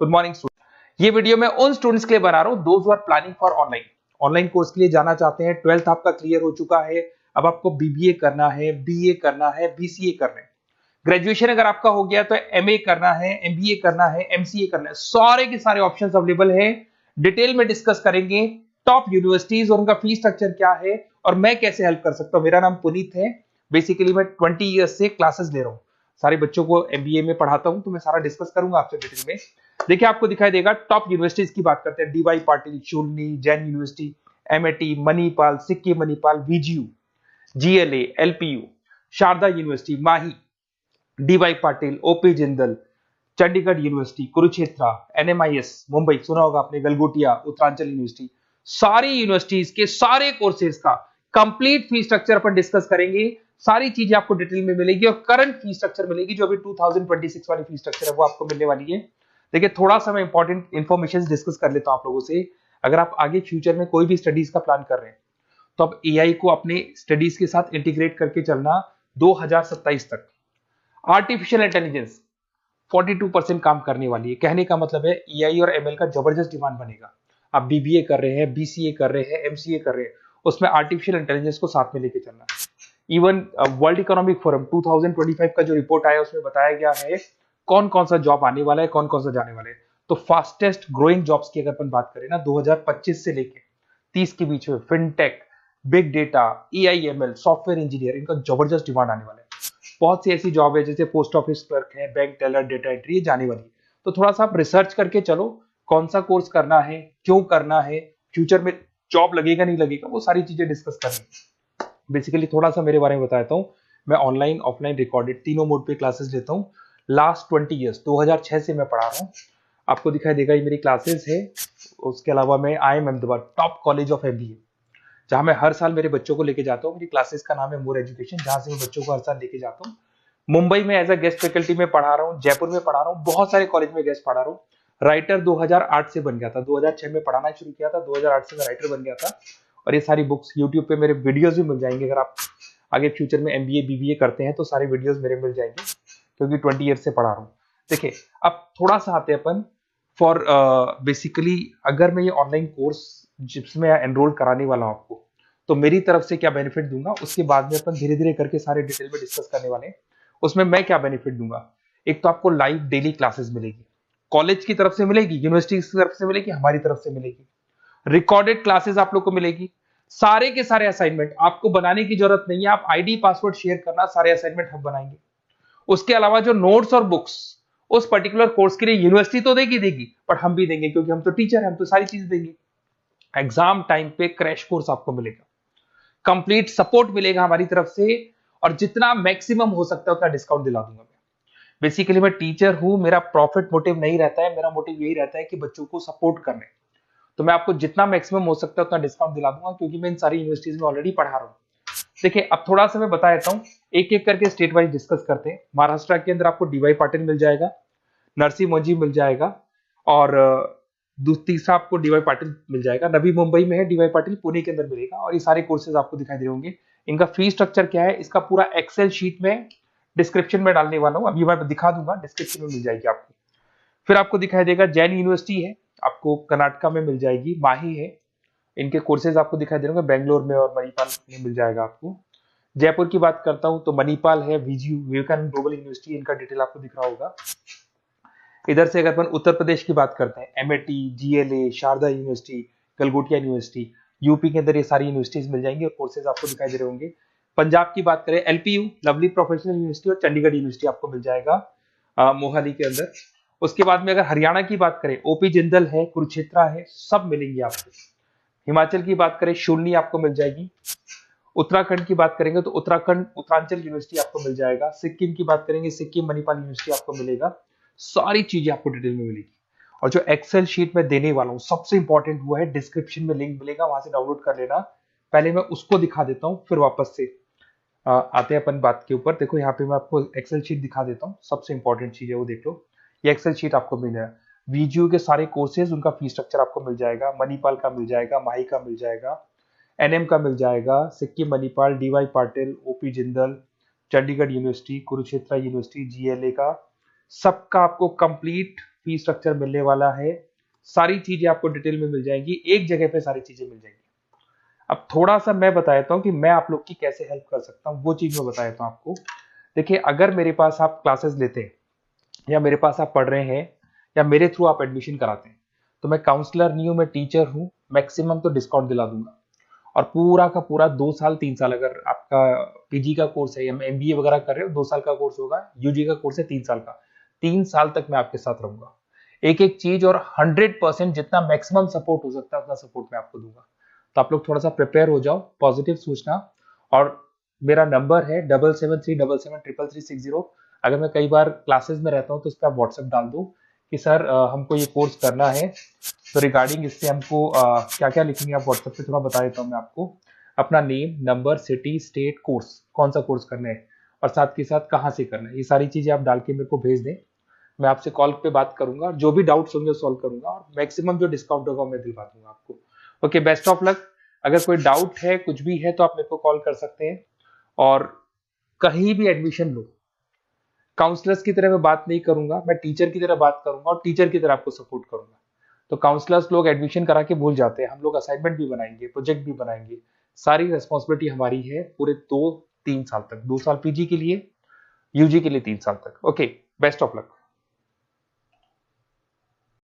Good morning student. ये video मैं उन स्टूडेंट्स के लिए बना रहा हूं those who are planning for online course के लिए जाना चाहते हैं। 12th आपका क्लियर हो चुका है, अब आपको बीबीए करना है, बीए करना है, बीसीए करना है। ग्रेजुएशन अगर आपका हो गया तो एमए करना है, एमबीए करना है, एमसीए करना है। सारे के सारे ऑप्शंस अवेलेबल हैं। डिटेल में डिस्कस करेंगे टॉप यूनिवर्सिटीज और उनका फीस स्ट्रक्चर क्या है और मैं कैसे हेल्प कर सकता हूं। मेरा नाम पुनीत है। बेसिकली मैं 20 ईयर्स से क्लासेस ले रहा हूं, सारे बच्चों को एमबीए में पढ़ाता हूं, तो मैं सारा डिस्कस करूंगा आपसे डिटेल में। देखिए आपको दिखाई देगा टॉप यूनिवर्सिटीज की बात करते हैं। DY Patil, Shoolini, Jain university, MIT, Manipal, Sikkim Manipal, VGU, GLA, LPU, Sharda university, माही, DY Patil, OP Jindal, Chandigarh university, Kurukshetra, NMIS Mumbai, सुना होगा आपने, गलगोटिया, उत्तरांचल यूनिवर्सिटी। सारी यूनिवर्सिटीज के सारे कोर्सेज का कंप्लीट फीस स्ट्रक्चर अपन डिस्कस करेंगे। सारी चीजें आपको डिटेल में मिलेगी और करंट फीस स्ट्रक्चर मिलेगी, जो अभी 2026 वाली फीस स्ट्रक्चर है वो आपको मिलने वाली है। देखिए थोड़ा सा मैं इंपॉर्टेंट इंफॉर्मेशन डिस्कस कर लेता हूं आप लोगों से। अगर आप आगे फ्यूचर में कोई भी स्टडीज का प्लान कर रहे हैं तो आप एआई को अपने स्टडीज के साथ इंटीग्रेट करके चलना। 2027 तक आर्टिफिशियल इंटेलिजेंस 42% काम करने वाली है। कहने का मतलब है एआई और एमएल का जबरदस्त डिमांड बनेगा। आप बीबीए कर रहे हैं, बीसीए कर रहे हैं, एमसीए कर रहे हैं, उसमें आर्टिफिशियल इंटेलिजेंस को साथ में लेके चलना। इवन वर्ल्ड इकोनॉमिक फोरम 2025 का जो रिपोर्ट आया उसमें बताया गया है कौन कौन सा जॉब आने वाला है, कौन कौन सा जाने वाला है। तो फास्टेस्ट ग्रोइंग जॉब्स की अगर अपन बात करें ना 2025 से लेके 30 के बीच में fintech, big data, AIML, software engineer, इनका जबरदस्त डिमांड आने वाला है। बहुत सी ऐसी जॉब है जैसे पोस्ट ऑफिस क्लर्क है, बैंक टेलर, डेटा एंट्री, ये जाने वाली है। तो थोड़ा सा आप रिसर्च करके चलो कौन सा कोर्स करना है, क्यों करना है, फ्यूचर में जॉब लगेगा नहीं लगेगा, वो सारी चीजें डिस्कस करनी। बेसिकली थोड़ा सा मेरे बारे में बताता हूँ। मैं ऑनलाइन, ऑफलाइन, रिकॉर्डेड तीनों मोड पे क्लासेस लेता हूँ। लास्ट 20 ईयर्स 2006 से मैं पढ़ा रहा हूँ। आपको दिखाई देगा ये मेरी क्लासेस है। उसके अलावा मैं IIM Ahmedabad top college of MBA, जहां मैं हर साल मेरे बच्चों को लेके जाता हूँ। मेरी क्लासेस का नाम है मोर एजुकेशन, जहां से मैं बच्चों को हर साल लेके जाता हूँ। मुंबई में एज अ गेस्ट फैकल्टी में पढ़ा रहा हूँ, जयपुर में पढ़ा रहा हूँ, बहुत सारे कॉलेज में गेस्ट पढ़ा रहा हूँ। राइटर 2008 से बन गया था, 2006 में पढ़ाना शुरू किया था, 2008 से मैं राइटर बन गया था। और ये सारी बुक्स यूट्यूब पे मेरे वीडियोस भी मिल जाएंगे। अगर आप आगे फ्यूचर में एमबीए बीबीए करते हैं तो सारे वीडियोस मेरे मिल जाएंगे, क्योंकि 20 ईयर से पढ़ा रहा हूँ। देखिए अब थोड़ा सा आते हैं अपन फॉर बेसिकली अगर मैं ये ऑनलाइन कोर्स जिसमें एनरोल कराने वाला हूँ आपको, तो मेरी तरफ से क्या बेनिफिट दूंगा उसके बाद में अपन धीरे धीरे करके सारे डिटेल में डिस्कस करने वाले हैं। उसमें मैं क्या बेनिफिट दूंगा, एक तो आपको लाइव डेली क्लासेस मिलेगी, कॉलेज की तरफ से मिलेगी, यूनिवर्सिटी की तरफ से मिलेगी, हमारी तरफ से मिलेगी। रिकॉर्डेड क्लासेस आप लोग को मिलेगी। सारे के सारे असाइनमेंट आपको बनाने की जरूरत नहीं है, आप आईडी पासवर्ड शेयर करना, सारे असाइनमेंट हम बनाएंगे। उसके अलावा जो नोट्स और बुक्स उस पर्टिकुलर कोर्स के लिए यूनिवर्सिटी तो देगी, बट हम भी देंगे, क्योंकि हम तो टीचर हैं, हम तो सारी चीज देंगे। एग्जाम टाइम पे क्रैश कोर्स आपको मिलेगा, कंप्लीट सपोर्ट मिलेगा हमारी तरफ से, और जितना मैक्सिमम हो सकता है उतना डिस्काउंट दिला दूंगा मैं। बेसिकली मैं टीचर हूं, मेरा प्रॉफिट मोटिव नहीं रहता है, मेरा मोटिव यही रहता है कि बच्चों को सपोर्ट करने। तो मैं आपको जितना मैक्सिमम हो सकता है उतना डिस्काउंट दिला दूंगा, क्योंकि मैं इन सारी यूनिवर्सिटीज में ऑलरेडी पढ़ा रहा हूँ। देखिए अब थोड़ा सा मैं बता देता हूँ, एक एक करके स्टेट वाइज डिस्कस करते हैं। महाराष्ट्र के अंदर आपको डीवाई पाटिल मिल जाएगा, नरसी मोंजी मिल जाएगा, और तीसरा आपको डीवाई पाटिल मिल जाएगा। नवी मुंबई में है डीवाई पाटिल, पुणे के अंदर मिलेगा। और ये सारे कोर्सेज आपको दिखाई दे होंगे। इनका फीस स्ट्रक्चर क्या है, इसका पूरा एक्सेल शीट में डिस्क्रिप्शन में डालने वाला हूँ, अभी मैं दिखा दूंगा, डिस्क्रिप्शन में मिल जाएगी आपको। फिर आपको दिखाई देगा जैन यूनिवर्सिटी है, आपको कर्नाटका में मिल जाएगी, माही है, इनके कोर्सेज आपको दिखाई दे रहे होंगे, बेंगलोर में और मणिपाल में मिल जाएगा आपको। जयपुर की बात करता हूं तो मणिपाल है, वीजीयू, विवेकानंद ग्लोबल यूनिवर्सिटी, इनका डिटेल आपको दिख रहा होगा। इधर से अगर अपन उत्तर प्रदेश की बात करते हैं, MIT, GLA, Sharda university, Galgotia university, UP के अंदर ये सारी यूनिवर्सिटीज मिल जाएंगी और कोर्सेज आपको दिखाई दे रहे होंगे। पंजाब की बात करें, एलपीयू, लवली प्रोफेशनल यूनिवर्सिटी, और चंडीगढ़ यूनिवर्सिटी आपको मिल जाएगा मोहाली के अंदर। उसके बाद में अगर हरियाणा की बात करें, ओपी जिंदल है, कुरुक्षेत्र है, सब मिलेंगे आपको। हिमाचल की बात करें, शूलनी आपको मिल जाएगी। उत्तराखंड की बात करेंगे तो उत्तराखंड उत्तरांचल यूनिवर्सिटी आपको मिल जाएगा। सिक्किम की बात करेंगे, सिक्किम मणिपाल यूनिवर्सिटी आपको मिलेगा। सारी चीजें आपको डिटेल में मिलेगी। और जो एक्सेल शीट में देने वाला हूँ सबसे इंपॉर्टेंट हुआ है, डिस्क्रिप्शन में लिंक मिलेगा, वहां से डाउनलोड कर लेना। पहले मैं उसको दिखा देता हूँ, फिर वापस से आते हैं अपन बात के ऊपर। देखो यहाँ पे मैं आपको एक्सेल शीट दिखा देता हूँ, सबसे इंपॉर्टेंट चीज है वो देख लो। ये एक्सेल शीट आपको मिल जाएगा। वीजीयू के सारे कोर्सेज, उनका फीस स्ट्रक्चर आपको मिल जाएगा। मणिपाल का मिल जाएगा, माही का मिल जाएगा, एनएम का मिल जाएगा, Sikkim Manipal, DY Patil, OP Jindal, Chandigarh university, Kurukshetra university, GLA का, सबका आपको कंप्लीट फी स्ट्रक्चर मिलने वाला है, सारी चीजें आपको डिटेल में मिल जाएंगी, एक जगह पे सारी चीजें मिल जाएंगी। अब थोड़ा सा मैं बता देता हूँ कि मैं आप लोग की कैसे हेल्प कर सकता हूँ, वो चीज मैं बता देता हूँ आपको। देखिए, अगर मेरे पास आप क्लासेस लेते हैं या मेरे पास आप पढ़ रहे हैं या मेरे थ्रू आप एडमिशन कराते हैं, तो मैं काउंसलर नहीं हूँ, मैं टीचर हूँ, मैक्सिमम तो डिस्काउंट दिला दूंगा। और पूरा का पूरा 2 साल 3 साल, अगर आपका पीजी का कोर्स है या एमबीए वगैरह कर रहे हो, 2 साल का कोर्स होगा, यूजी का कोर्स है 3 साल का, 3 साल तक मैं आपके साथ रहूंगा। एक एक चीज और 100% जितना मैक्सिमम सपोर्ट हो सकता है उतना सपोर्ट मैं आपको दूंगा। तो आप लोग थोड़ा सा प्रिपेयर हो जाओ, पॉजिटिव सोचना। और मेरा नंबर है 7737733360। अगर मैं कई बार क्लासेस में रहता हूँ तो उस पर आप व्हाट्सएप डाल दो कि सर हमको ये कोर्स करना है, तो रिगार्डिंग इससे हमको क्या क्या लिखेंगे आप व्हाट्सएप पे थोड़ा बता देता हूँ मैं आपको। अपना name, number, city, state, course, कौन सा कोर्स करना है और साथ के साथ कहाँ से करना है, ये सारी चीजें आप डाल के मेरे को भेज दें। मैं आपसे कॉल पे बात करूंगा, जो भी डाउट्स होंगे सॉल्व करूंगा और मैक्सिमम जो डिस्काउंट होगा मैं दिलवा दूंगा आपको। Okay, best of luck. अगर कोई डाउट है, कुछ भी है, तो आप मेरे को कॉल कर सकते हैं। और कहीं भी एडमिशन लो, काउंसलर्स की तरह मैं बात नहीं करूंगा, मैं टीचर की तरह बात करूंगा और टीचर की तरह आपको सपोर्ट करूंगा। तो काउंसलर्स लोग एडमिशन करा के भूल जाते हैं, हम लोग असाइनमेंट भी बनाएंगे, प्रोजेक्ट भी बनाएंगे, सारी रेस्पॉन्सिबिलिटी हमारी है पूरे 2-3 साल तक, 2 साल पीजी के लिए, यूजी के लिए 3 साल तक। Okay, best of luck.